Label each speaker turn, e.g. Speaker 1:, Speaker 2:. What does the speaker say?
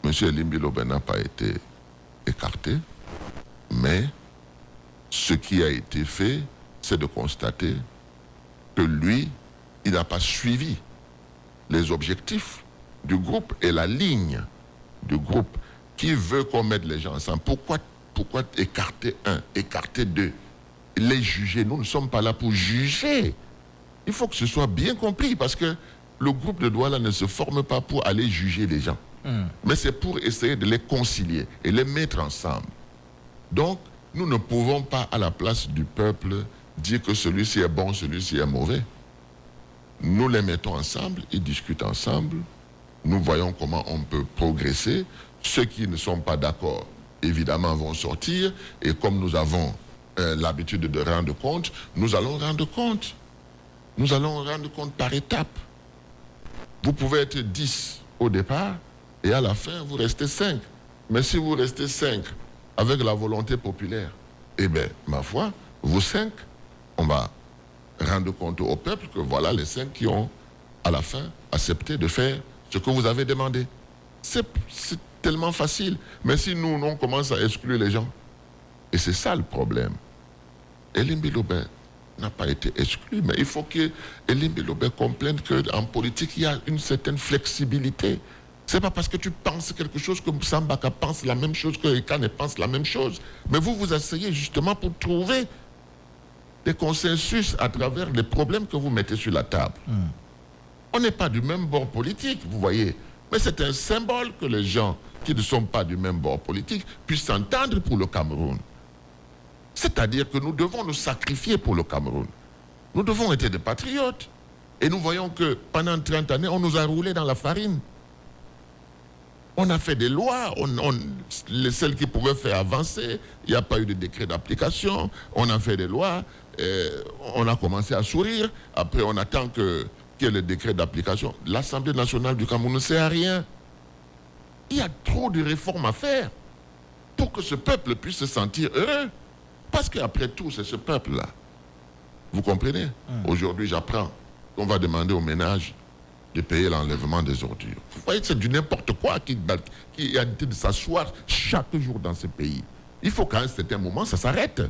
Speaker 1: M. Elimbi Lobé n'a pas été écarté, mais ce qui a été fait, c'est de constater que lui, il n'a pas suivi les objectifs du groupe et la ligne du groupe qui veut qu'on mette les gens ensemble. Pourquoi écarter un, écarter deux, les juger? Nous ne sommes pas là pour juger. Il faut que ce soit bien compris parce que le groupe de Douala ne se forme pas pour aller juger les gens. Mais c'est pour essayer de les concilier et les mettre ensemble. Donc, nous ne pouvons pas, à la place du peuple, dire que celui-ci est bon, celui-ci est mauvais. Nous les mettons ensemble, ils discutent ensemble. Nous voyons comment on peut progresser. Ceux qui ne sont pas d'accord, évidemment, vont sortir. Et comme nous avons l'habitude de rendre compte, nous allons rendre compte. Nous allons rendre compte par étapes. Vous pouvez être 10 au départ et à la fin, vous restez 5. Mais si vous restez 5 avec la volonté populaire, eh bien, ma foi, vous 5, on va rendre compte au peuple que voilà les 5 qui ont, à la fin, accepté de faire ce que vous avez demandé. C'est tellement facile. Mais si nous, on commence à exclure les gens, et c'est ça le problème. Elimbi Lobé n'a pas été exclu, mais il faut que Elimbi Lobé comprenne qu'en politique, il y a une certaine flexibilité. C'est pas parce que tu penses quelque chose que Sambaka pense la même chose, que Ekane pense la même chose. Mais vous vous asseyez justement pour trouver des consensus à travers les problèmes que vous mettez sur la table. On n'est pas du même bord politique, vous voyez. Mais c'est un symbole que les gens qui ne sont pas du même bord politique puissent s'entendre pour le Cameroun. C'est-à-dire que nous devons nous sacrifier pour le Cameroun. Nous devons être des patriotes. Et nous voyons que pendant 30 années, on nous a roulé dans la farine. On a fait des lois, celles qui pouvaient faire avancer, il n'y a pas eu de décret d'application, on a fait des lois, on a commencé à sourire, après on attend qu'il y ait le décret d'application. L'Assemblée nationale du Cameroun ne sert à rien. Il y a trop de réformes à faire pour que ce peuple puisse se sentir heureux. Parce qu'après tout, c'est ce peuple-là. Vous comprenez? Aujourd'hui, j'apprends qu'on va demander aux ménages de payer l'enlèvement des ordures. Vous voyez, c'est du n'importe quoi qui a été de s'asseoir chaque jour dans ce pays. Il faut qu'à un certain moment, ça s'arrête.